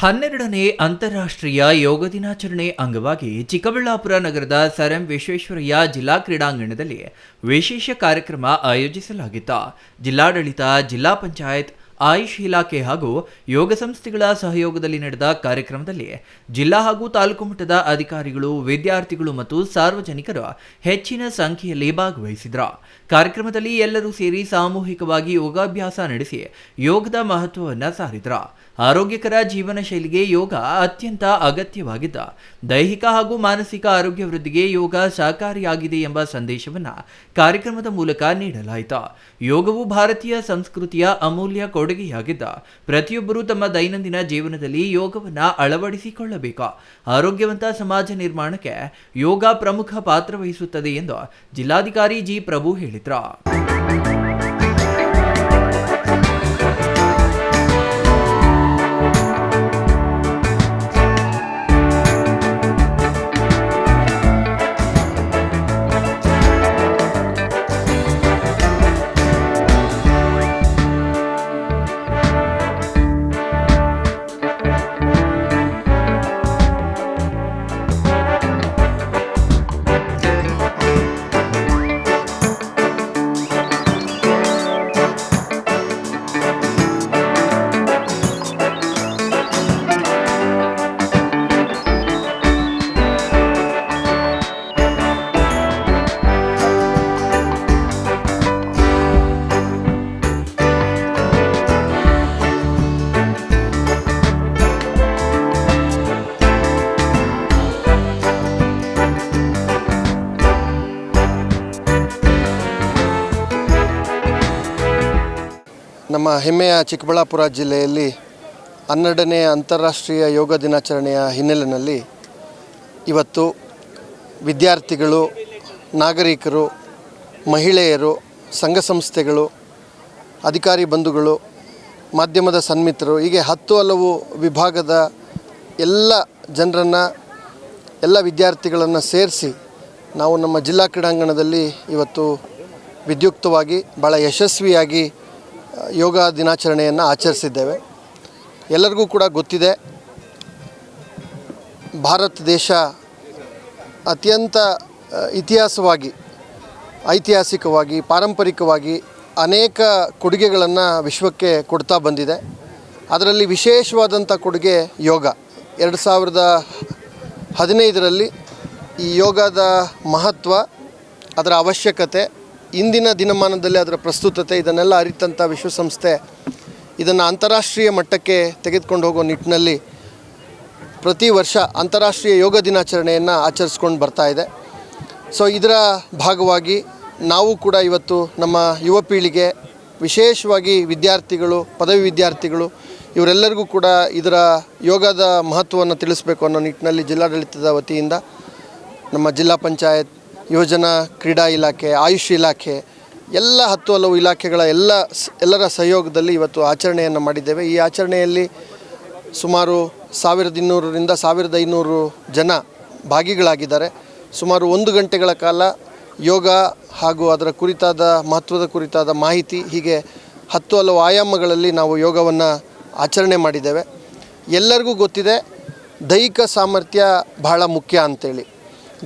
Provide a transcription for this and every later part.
12ನೇ ಅಂತಾರಾಷ್ಟ್ರೀಯ ಯೋಗ ದಿನಾಚರಣೆ ಅಂಗವಾಗಿ ಚಿಕ್ಕಬಳ್ಳಾಪುರ ನಗರದ ಸರ್ ಎಂ ವಿಶ್ವೇಶ್ವರಯ್ಯ ಜಿಲ್ಲಾ ಕ್ರೀಡಾಂಗಣದಲ್ಲಿ ವಿಶೇಷ ಕಾರ್ಯಕ್ರಮ ಆಯೋಜಿಸಲಾಗಿತ್ತು. ಜಿಲ್ಲಾಡಳಿತ, ಜಿಲ್ಲಾ ಪಂಚಾಯತ್, ಆಯುಷ್ ಇಲಾಖೆ ಹಾಗೂ ಯೋಗ ಸಂಸ್ಥೆಗಳ ಸಹಯೋಗದಲ್ಲಿ ನಡೆದ ಕಾರ್ಯಕ್ರಮದಲ್ಲಿ ಜಿಲ್ಲಾ ಹಾಗೂ ತಾಲೂಕು ಮಟ್ಟದ ಅಧಿಕಾರಿಗಳು, ವಿದ್ಯಾರ್ಥಿಗಳು ಮತ್ತು ಸಾರ್ವಜನಿಕರು ಹೆಚ್ಚಿನ ಸಂಖ್ಯೆಯಲ್ಲಿ ಭಾಗವಹಿಸಿದರು. ಕಾರ್ಯಕ್ರಮದಲ್ಲಿ ಎಲ್ಲರೂ ಸೇರಿ ಸಾಮೂಹಿಕವಾಗಿ ಯೋಗಾಭ್ಯಾಸ ನಡೆಸಿ ಯೋಗದ ಮಹತ್ವವನ್ನು ಸಾರಿದರು. ಆರೋಗ್ಯಕರ ಜೀವನ ಶೈಲಿಗೆ ಯೋಗ ಅತ್ಯಂತ ಅಗತ್ಯವಾಗಿದ್ದ ದೈಹಿಕ ಹಾಗೂ ಮಾನಸಿಕ ಆರೋಗ್ಯ ವೃದ್ಧಿಗೆ ಯೋಗ ಸಹಕಾರಿಯಾಗಿದೆ ಎಂಬ ಸಂದೇಶವನ್ನು ಕಾರ್ಯಕ್ರಮದ ಮೂಲಕ ನೀಡಲಾಯಿತು. ಯೋಗವು ಭಾರತೀಯ ಸಂಸ್ಕೃತಿಯ ಅಮೂಲ್ಯ ಕೊಡುಗೆಯಾಗಿದ್ದ ಪ್ರತಿಯೊಬ್ಬರೂ ತಮ್ಮ ದೈನಂದಿನ ಜೀವನದಲ್ಲಿ ಯೋಗವನ್ನು ಅಳವಡಿಸಿಕೊಳ್ಳಬೇಕು. ಆರೋಗ್ಯವಂತ ಸಮಾಜ ನಿರ್ಮಾಣಕ್ಕೆ ಯೋಗ ಪ್ರಮುಖ ಪಾತ್ರ ವಹಿಸುತ್ತದೆ ಎಂದು ಜಿಲ್ಲಾಧಿಕಾರಿ ಜಿ ಪ್ರಭು ಹೇಳಿದರು. ನಮ್ಮ ಹೆಮ್ಮೆಯ ಚಿಕ್ಕಬಳ್ಳಾಪುರ ಜಿಲ್ಲೆಯಲ್ಲಿ 12ನೇ ಅಂತಾರಾಷ್ಟ್ರೀಯ ಯೋಗ ದಿನಾಚರಣೆಯ ಹಿನ್ನೆಲೆಯಲ್ಲಿ ಇವತ್ತು ವಿದ್ಯಾರ್ಥಿಗಳು, ನಾಗರಿಕರು, ಮಹಿಳೆಯರು, ಸಂಘ ಸಂಸ್ಥೆಗಳು, ಅಧಿಕಾರಿ ಬಂಧುಗಳು, ಮಾಧ್ಯಮದ ಸನ್ಮಿತರು, ಹೀಗೆ 10 ಹಲವು ವಿಭಾಗದ ಎಲ್ಲ ಜನರನ್ನು, ಎಲ್ಲ ವಿದ್ಯಾರ್ಥಿಗಳನ್ನು ಸೇರಿಸಿ ನಾವು ನಮ್ಮ ಜಿಲ್ಲಾ ಕ್ರೀಡಾಂಗಣದಲ್ಲಿ ಇವತ್ತು ವಿದ್ಯುಕ್ತವಾಗಿ ಭಾಳ ಯಶಸ್ವಿಯಾಗಿ ಯೋಗ ದಿನಾಚರಣೆಯನ್ನು ಆಚರಿಸಿದ್ದೇವೆ. ಎಲ್ಲರಿಗೂ ಕೂಡ ಗೊತ್ತಿದೆ, ಭಾರತ ದೇಶ ಅತ್ಯಂತ ಐತಿಹಾಸಿಕವಾಗಿ, ಪಾರಂಪರಿಕವಾಗಿ ಅನೇಕ ಕೊಡುಗೆಗಳನ್ನು ವಿಶ್ವಕ್ಕೆ ಕೊಡ್ತಾ ಬಂದಿದೆ. ಅದರಲ್ಲಿ ವಿಶೇಷವಾದಂಥ ಕೊಡುಗೆ ಯೋಗ. 2015ರಲ್ಲಿ ಈ ಯೋಗದ ಮಹತ್ವ, ಅದರ ಅವಶ್ಯಕತೆ, ಇಂದಿನ ದಿನಮಾನದಲ್ಲಿ ಅದರ ಪ್ರಸ್ತುತತೆ ಇದನ್ನೆಲ್ಲ ಅರಿತಂಥ ವಿಶ್ವಸಂಸ್ಥೆ ಇದನ್ನು ಅಂತಾರಾಷ್ಟ್ರೀಯ ಮಟ್ಟಕ್ಕೆ ತೆಗೆದುಕೊಂಡು ಹೋಗೋ ನಿಟ್ಟಿನಲ್ಲಿ ಪ್ರತಿ ವರ್ಷ ಅಂತಾರಾಷ್ಟ್ರೀಯ ಯೋಗ ದಿನಾಚರಣೆಯನ್ನು ಆಚರಿಸ್ಕೊಂಡು ಬರ್ತಾ ಇದೆ. ಸೊ ಇದರ ಭಾಗವಾಗಿ ನಾವು ಕೂಡ ಇವತ್ತು ನಮ್ಮ ಯುವ ಪೀಳಿಗೆ, ವಿಶೇಷವಾಗಿ ವಿದ್ಯಾರ್ಥಿಗಳು, ಪದವಿ ವಿದ್ಯಾರ್ಥಿಗಳು, ಇವರೆಲ್ಲರಿಗೂ ಕೂಡ ಇದರ ಯೋಗದ ಮಹತ್ವವನ್ನು ತಿಳಿಸಬೇಕು ಅನ್ನೋ ನಿಟ್ಟಿನಲ್ಲಿ ಜಿಲ್ಲಾಡಳಿತದ ವತಿಯಿಂದ ನಮ್ಮ ಜಿಲ್ಲಾ ಪಂಚಾಯತ್, ಯೋಜನಾ ಕ್ರೀಡಾ ಇಲಾಖೆ, ಆಯುಷ್ ಇಲಾಖೆ, ಎಲ್ಲ 10 ಹಲವು ಇಲಾಖೆಗಳ ಎಲ್ಲರ ಸಹಯೋಗದಲ್ಲಿ ಇವತ್ತು ಆಚರಣೆಯನ್ನು ಮಾಡಿದ್ದೇವೆ. ಈ ಆಚರಣೆಯಲ್ಲಿ ಸುಮಾರು 1200ರಿಂದ 1500 ಜನ ಭಾಗಿಗಳಾಗಿದ್ದಾರೆ. ಸುಮಾರು 1 ಗಂಟೆಗಳ ಕಾಲ ಯೋಗ ಹಾಗೂ ಅದರ ಕುರಿತಾದ ಮಹತ್ವದ ಕುರಿತಾದ ಮಾಹಿತಿ, ಹೀಗೆ 10 ಹಲವು ಆಯಾಮಗಳಲ್ಲಿ ನಾವು ಯೋಗವನ್ನು ಆಚರಣೆ ಮಾಡಿದ್ದೇವೆ. ಎಲ್ಲರಿಗೂ ಗೊತ್ತಿದೆ, ದೈಹಿಕ ಸಾಮರ್ಥ್ಯ ಬಹಳ ಮುಖ್ಯ ಅಂತೇಳಿ.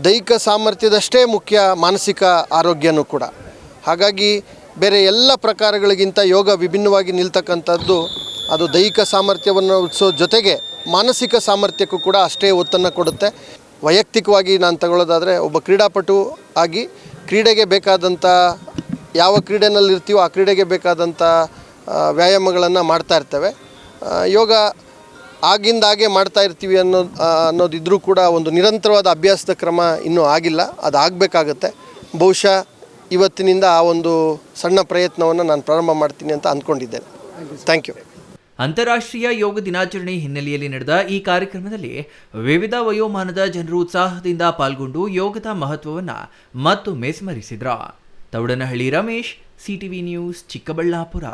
ದೈಹಿಕ ಸಾಮರ್ಥ್ಯದಷ್ಟೇ ಮುಖ್ಯ ಮಾನಸಿಕ ಆರೋಗ್ಯನೂ ಕೂಡ. ಹಾಗಾಗಿ ಬೇರೆ ಎಲ್ಲ ಪ್ರಕಾರಗಳಿಗಿಂತ ಯೋಗ ವಿಭಿನ್ನವಾಗಿ ನಿಲ್ತಕ್ಕಂಥದ್ದು. ಅದು ದೈಹಿಕ ಸಾಮರ್ಥ್ಯವನ್ನು ಹೆಚ್ಚಿಸೋ ಜೊತೆಗೆ ಮಾನಸಿಕ ಸಾಮರ್ಥ್ಯಕ್ಕೂ ಕೂಡ ಅಷ್ಟೇ ಒತ್ತನ್ನು ಕೊಡುತ್ತೆ. ವೈಯಕ್ತಿಕವಾಗಿ ನಾನು ತಗೊಳ್ಳೋದಾದರೆ, ಒಬ್ಬ ಕ್ರೀಡಾಪಟು ಆಗಿ ಕ್ರೀಡೆಗೆ ಬೇಕಾದಂಥ, ಯಾವ ಕ್ರೀಡೆನಲ್ಲಿರ್ತೀವೋ ಆ ಕ್ರೀಡೆಗೆ ಬೇಕಾದಂಥ ವ್ಯಾಯಾಮಗಳನ್ನು ಮಾಡ್ತಾ ಇರ್ತೇವೆ. ಯೋಗ ಆಗಿಂದಾಗೆ ಮಾಡ್ತಾ ಇರ್ತೀವಿ ಅನ್ನೋದಿದ್ರೂ ಕೂಡ ಒಂದು ನಿರಂತರವಾದ ಅಭ್ಯಾಸದ ಕ್ರಮ ಇನ್ನೂ ಆಗಿಲ್ಲ. ಅದು ಆಗಬೇಕಾಗತ್ತೆ. ಬಹುಶಃ ಇವತ್ತಿನಿಂದ ಆ ಒಂದು ಸಣ್ಣ ಪ್ರಯತ್ನವನ್ನು ನಾನು ಪ್ರಾರಂಭ ಮಾಡ್ತೀನಿ ಅಂತ ಅಂದ್ಕೊಂಡಿದ್ದೇನೆ. Thank you. ಅಂತಾರಾಷ್ಟ್ರೀಯ ಯೋಗ ದಿನಾಚರಣೆ ಹಿನ್ನೆಲೆಯಲ್ಲಿ ನಡೆದ ಈ ಕಾರ್ಯಕ್ರಮದಲ್ಲಿ ವಿವಿಧ ವಯೋಮಾನದ ಜನರು ಉತ್ಸಾಹದಿಂದ ಪಾಲ್ಗೊಂಡು ಯೋಗದ ಮಹತ್ವವನ್ನು ಮತ್ತೊಮ್ಮೆ ಸ್ಮರಿಸಿದರು. Thoudanahalli Ramesh, CTV news, Chikkaballapur.